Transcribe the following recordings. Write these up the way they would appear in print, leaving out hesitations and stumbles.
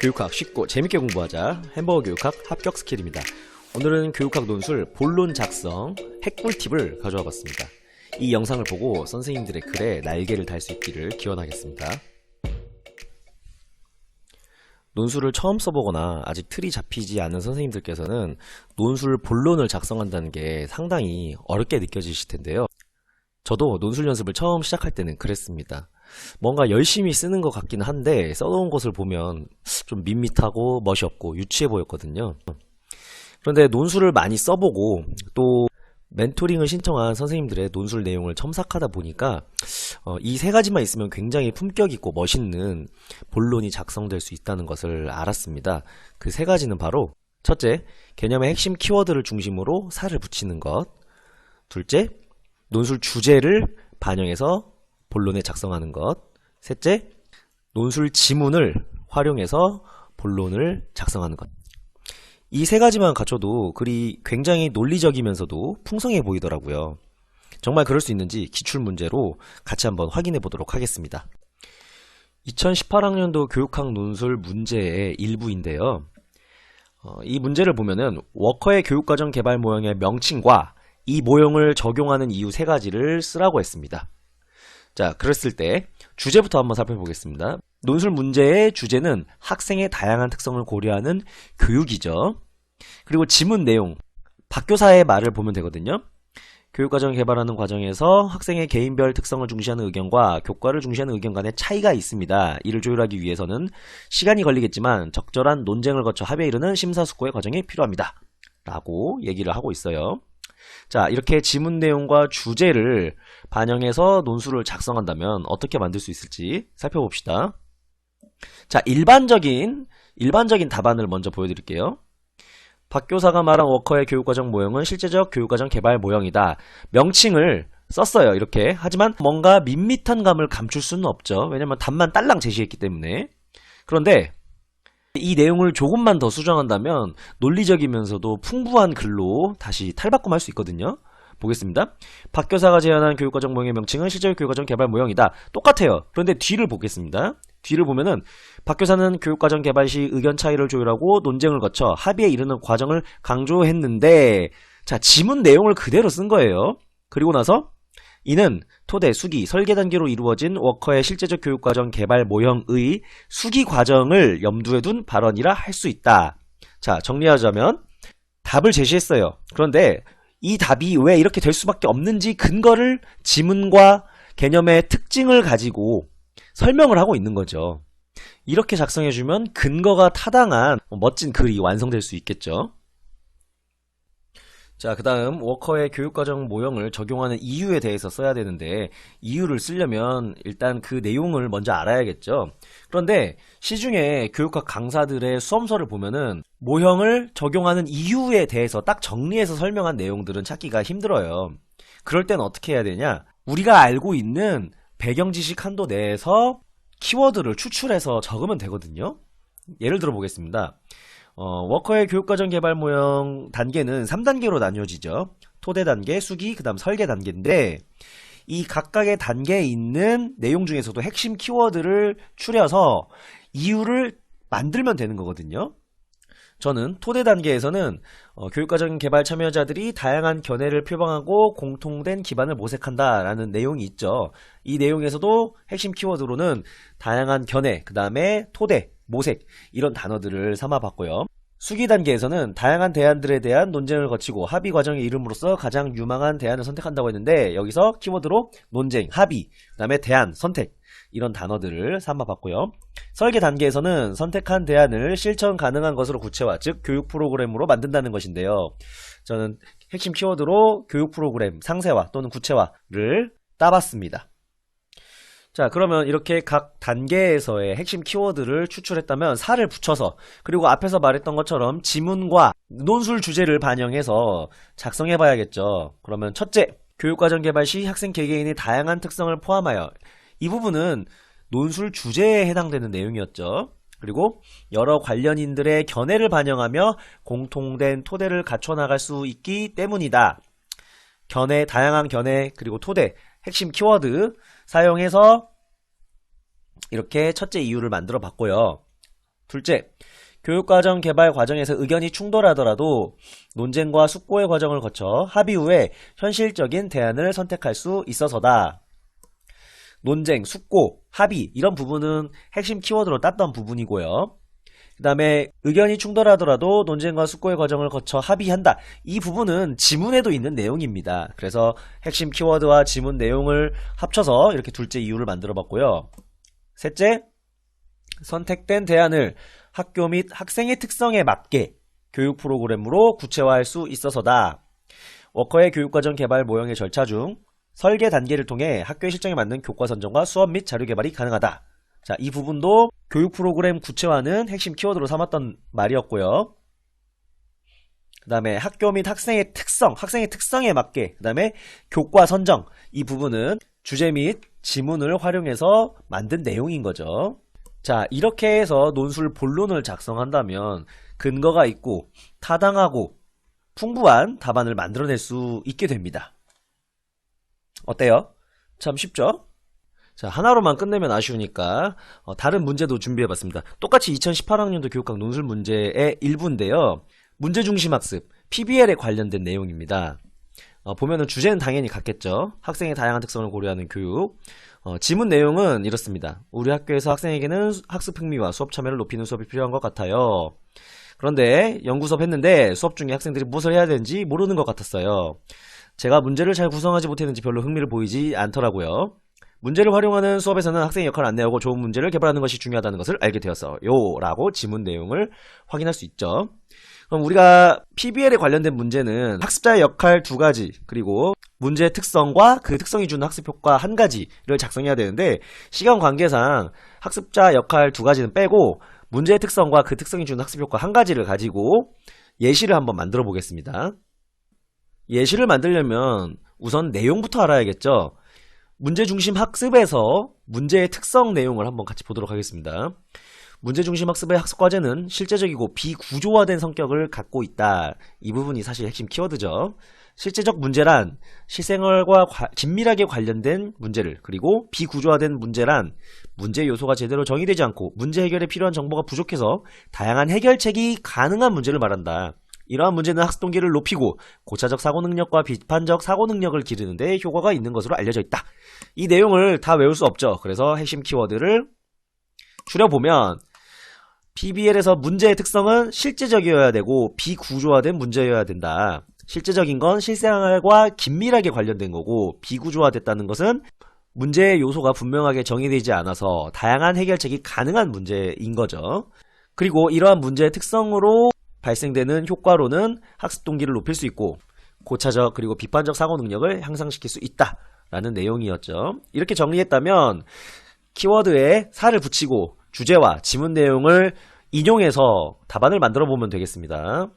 교육학 쉽고 재밌게 공부하자. 햄버거 교육학 합격 스킬입니다. 오늘은 교육학 논술 본론 작성 핵꿀팁을 가져와 봤습니다. 이 영상을 보고 선생님들의 글에 날개를 달 수 있기를 기원하겠습니다. 논술을 처음 써보거나 아직 틀이 잡히지 않은 선생님들께서는 논술 본론을 작성한다는 게 상당히 어렵게 느껴지실 텐데요. 저도 논술 연습을 처음 시작할 때는 그랬습니다. 뭔가 열심히 쓰는 것 같긴 한데 써놓은 것을 보면 좀 밋밋하고 멋이 없고 유치해 보였거든요. 그런데 논술을 많이 써보고 또 멘토링을 신청한 선생님들의 논술 내용을 첨삭하다 보니까 이 세 가지만 있으면 굉장히 품격 있고 멋있는 본론이 작성될 수 있다는 것을 알았습니다. 그 세 가지는 바로 첫째, 개념의 핵심 키워드를 중심으로 살을 붙이는 것. 둘째, 논술 주제를 반영해서 본론에 작성하는 것. 셋째, 논술 지문을 활용해서 본론을 작성하는 것. 이 세 가지만 갖춰도 글이 굉장히 논리적이면서도 풍성해 보이더라고요. 정말 그럴 수 있는지 기출문제로 같이 한번 확인해 보도록 하겠습니다. 2018학년도 교육학 논술 문제의 일부인데요. 이 문제를 보면은 워커의 교육과정 개발 모형의 명칭과 이 모형을 적용하는 이유 세 가지를 쓰라고 했습니다. 자, 그랬을 때 주제부터 한번 살펴보겠습니다. 논술 문제의 주제는 학생의 다양한 특성을 고려하는 교육이죠. 그리고 지문 내용, 박교사의 말을 보면 되거든요. 교육과정을 개발하는 과정에서 학생의 개인별 특성을 중시하는 의견과 교과를 중시하는 의견 간의 차이가 있습니다. 이를 조율하기 위해서는 시간이 걸리겠지만 적절한 논쟁을 거쳐 합의에 이르는 심사숙고의 과정이 필요합니다. 라고 얘기를 하고 있어요. 자, 이렇게 지문 내용과 주제를 반영해서 논술을 작성한다면 어떻게 만들 수 있을지 살펴봅시다. 자, 일반적인 답안을 먼저 보여드릴게요. 박교사가 말한 워커의 교육과정 모형은 실제적 교육과정 개발 모형이다. 명칭을 썼어요, 이렇게. 하지만 뭔가 밋밋한 감을 감출 수는 없죠. 왜냐면 답만 딸랑 제시했기 때문에. 그런데 이 내용을 조금만 더 수정한다면 논리적이면서도 풍부한 글로 다시 탈바꿈할 수 있거든요. 보겠습니다. 박교사가 제안한 교육과정 모형의 명칭은 실제적 교육과정 개발 모형이다. 똑같아요. 그런데 뒤를 보겠습니다. 뒤를 보면은 박교사는 교육과정 개발 시 의견 차이를 조율하고 논쟁을 거쳐 합의에 이르는 과정을 강조했는데, 자, 지문 내용을 그대로 쓴 거예요. 그리고 나서 이는 토대, 수기, 설계 단계로 이루어진 워커의 실제적 교육과정 개발 모형의 수기 과정을 염두에 둔 발언이라 할 수 있다. 자, 정리하자면 답을 제시했어요. 그런데 이 답이 왜 이렇게 될 수밖에 없는지 근거를 지문과 개념의 특징을 가지고 설명을 하고 있는 거죠. 이렇게 작성해주면 근거가 타당한 멋진 글이 완성될 수 있겠죠. 자, 그 다음 워커의 교육과정 모형을 적용하는 이유에 대해서 써야 되는데, 이유를 쓰려면 일단 그 내용을 먼저 알아야겠죠. 그런데 시중에 교육학 강사들의 수험서를 보면은 모형을 적용하는 이유에 대해서 딱 정리해서 설명한 내용들은 찾기가 힘들어요. 그럴 땐 어떻게 해야 되냐? 우리가 알고 있는 배경 지식 한도 내에서 키워드를 추출해서 적으면 되거든요. 예를 들어 보겠습니다. 워커의 교육과정 개발 모형 단계는 3단계로 나뉘어지죠. 토대 단계, 수기, 그 다음 설계 단계인데, 이 각각의 단계에 있는 내용 중에서도 핵심 키워드를 추려서 이유를 만들면 되는 거거든요. 저는 토대 단계에서는 교육과정 개발 참여자들이 다양한 견해를 표방하고 공통된 기반을 모색한다 라는 내용이 있죠. 이 내용에서도 핵심 키워드로는 다양한 견해, 그 다음에 토대, 모색, 이런 단어들을 삼아봤고요. 수기 단계에서는 다양한 대안들에 대한 논쟁을 거치고 합의 과정에 이름으로써 가장 유망한 대안을 선택한다고 했는데, 여기서 키워드로 논쟁, 합의, 그 다음에 대안, 선택, 이런 단어들을 삼아봤고요. 설계 단계에서는 선택한 대안을 실천 가능한 것으로 구체화, 즉 교육 프로그램으로 만든다는 것인데요. 저는 핵심 키워드로 교육 프로그램 상세화 또는 구체화를 따봤습니다. 자, 그러면 이렇게 각 단계에서의 핵심 키워드를 추출했다면 살을 붙여서, 그리고 앞에서 말했던 것처럼 지문과 논술 주제를 반영해서 작성해 봐야겠죠. 그러면 첫째, 교육과정 개발 시 학생 개개인의 다양한 특성을 포함하여, 이 부분은 논술 주제에 해당되는 내용이었죠. 그리고 여러 관련인들의 견해를 반영하며 공통된 토대를 갖춰 나갈 수 있기 때문이다. 견해, 다양한 견해, 그리고 토대, 핵심 키워드 사용해서 이렇게 첫째 이유를 만들어 봤고요. 둘째, 교육과정 개발 과정에서 의견이 충돌하더라도 논쟁과 숙고의 과정을 거쳐 합의 후에 현실적인 대안을 선택할 수 있어서다. 논쟁, 숙고, 합의 이런 부분은 핵심 키워드로 땄던 부분이고요. 그 다음에 의견이 충돌하더라도 논쟁과 숙고의 과정을 거쳐 합의한다. 이 부분은 지문에도 있는 내용입니다. 그래서 핵심 키워드와 지문 내용을 합쳐서 이렇게 둘째 이유를 만들어 봤고요. 셋째, 선택된 대안을 학교 및 학생의 특성에 맞게 교육 프로그램으로 구체화할 수 있어서다. 워커의 교육과정 개발 모형의 절차 중 설계 단계를 통해 학교의 실정에 맞는 교과 선정과 수업 및 자료 개발이 가능하다. 자, 이 부분도 교육 프로그램 구체화는 핵심 키워드로 삼았던 말이었고요. 그 다음에 학교 및 학생의 특성에 맞게, 그 다음에 교과 선정, 이 부분은 주제 및 지문을 활용해서 만든 내용인 거죠. 자, 이렇게 해서 논술 본론을 작성한다면 근거가 있고 타당하고 풍부한 답안을 만들어낼 수 있게 됩니다. 어때요? 참 쉽죠? 자, 하나로만 끝내면 아쉬우니까 다른 문제도 준비해봤습니다. 똑같이 2018학년도 교육학 논술 문제의 일부인데요. 문제중심 학습, PBL에 관련된 내용입니다. 보면은 주제는 당연히 같겠죠. 학생의 다양한 특성을 고려하는 교육. 지문 내용은 이렇습니다. 우리 학교에서 학생에게는 학습 흥미와 수업 참여를 높이는 수업이 필요한 것 같아요. 그런데 연구수업 했는데 수업 중에 학생들이 무엇을 해야 되는지 모르는 것 같았어요. 제가 문제를 잘 구성하지 못했는지 별로 흥미를 보이지 않더라고요. 문제를 활용하는 수업에서는 학생의 역할을 안내하고 좋은 문제를 개발하는 것이 중요하다는 것을 알게 되었어요. 라고 지문 내용을 확인할 수 있죠. 그럼 우리가 PBL에 관련된 문제는 학습자의 역할 2가지, 그리고 문제의 특성과 그 특성이 주는 학습 효과 1가지를 작성해야 되는데, 시간 관계상 학습자 역할 2가지는 빼고 문제의 특성과 그 특성이 주는 학습 효과 1가지를 가지고 예시를 한번 만들어 보겠습니다. 예시를 만들려면 우선 내용부터 알아야겠죠. 문제중심 학습에서 문제의 특성 내용을 한번 같이 보도록 하겠습니다. 문제중심 학습의 학습과제는 실제적이고 비구조화된 성격을 갖고 있다. 이 부분이 사실 핵심 키워드죠. 실제적 문제란 실생활과 긴밀하게 관련된 문제를, 그리고 비구조화된 문제란 문제 요소가 제대로 정의되지 않고 문제 해결에 필요한 정보가 부족해서 다양한 해결책이 가능한 문제를 말한다. 이러한 문제는 학습 동기를 높이고 고차적 사고 능력과 비판적 사고 능력을 기르는 데 효과가 있는 것으로 알려져 있다. 이 내용을 다 외울 수 없죠. 그래서 핵심 키워드를 줄여보면 PBL에서 문제의 특성은 실제적이어야 되고 비구조화된 문제여야 된다. 실제적인 건 실생활과 긴밀하게 관련된 거고, 비구조화됐다는 것은 문제의 요소가 분명하게 정의되지 않아서 다양한 해결책이 가능한 문제인 거죠. 그리고 이러한 문제의 특성으로 발생되는 효과로는 학습 동기를 높일 수 있고 고차적 그리고 비판적 사고 능력을 향상시킬 수 있다 라는 내용이었죠. 이렇게 정리했다면 키워드에 살을 붙이고 주제와 지문 내용을 인용해서 답안을 만들어 보면 되겠습니다.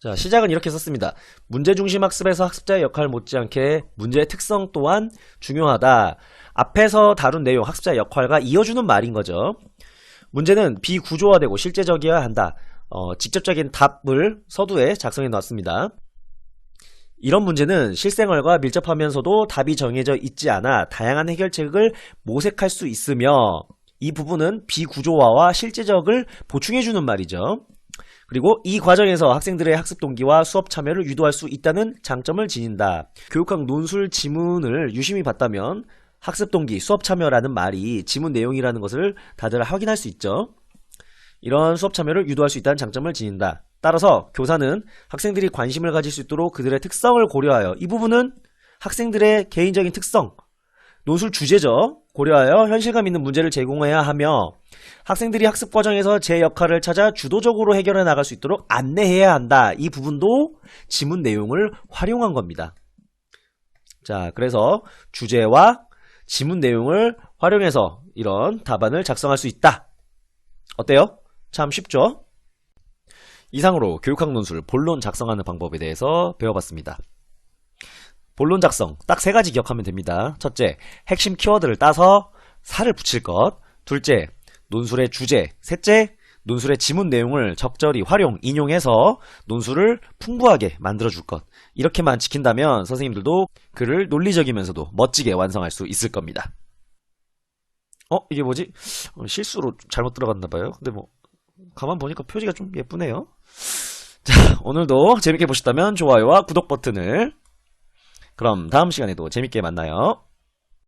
자, 시작은 이렇게 썼습니다. 문제중심 학습에서 학습자의 역할 못지않게 문제의 특성 또한 중요하다. 앞에서 다룬 내용, 학습자의 역할과 이어주는 말인 거죠. 문제는 비구조화되고 실제적이어야 한다. 직접적인 답을 서두에 작성해 놨습니다. 이런 문제는 실생활과 밀접하면서도 답이 정해져 있지 않아 다양한 해결책을 모색할 수 있으며, 이 부분은 비구조화와 실제적을 보충해주는 말이죠. 그리고 이 과정에서 학생들의 학습 동기와 수업 참여를 유도할 수 있다는 장점을 지닌다. 교육학 논술 지문을 유심히 봤다면 학습 동기, 수업 참여라는 말이 지문 내용이라는 것을 다들 확인할 수 있죠. 이런 수업 참여를 유도할 수 있다는 장점을 지닌다. 따라서 교사는 학생들이 관심을 가질 수 있도록 그들의 특성을 고려하여, 이 부분은 학생들의 개인적인 특성, 논술 주제죠. 고려하여 현실감 있는 문제를 제공해야 하며 학생들이 학습 과정에서 제 역할을 찾아 주도적으로 해결해 나갈 수 있도록 안내해야 한다. 이 부분도 지문 내용을 활용한 겁니다. 자, 그래서 주제와 지문 내용을 활용해서 이런 답안을 작성할 수 있다. 어때요? 참 쉽죠? 이상으로 교육학 논술 본론 작성하는 방법에 대해서 배워봤습니다. 본론 작성 딱 3가지 기억하면 됩니다. 첫째, 핵심 키워드를 따서 살을 붙일 것. 둘째, 논술의 주제. 셋째, 논술의 지문 내용을 적절히 활용, 인용해서 논술을 풍부하게 만들어줄 것. 이렇게만 지킨다면 선생님들도 글을 논리적이면서도 멋지게 완성할 수 있을 겁니다. 이게 뭐지? 실수로 잘못 들어갔나봐요. 근데 뭐, 가만 보니까 표지가 좀 예쁘네요. 자, 오늘도 재밌게 보셨다면 좋아요와 구독 버튼을. 그럼 다음 시간에도 재밌게 만나요.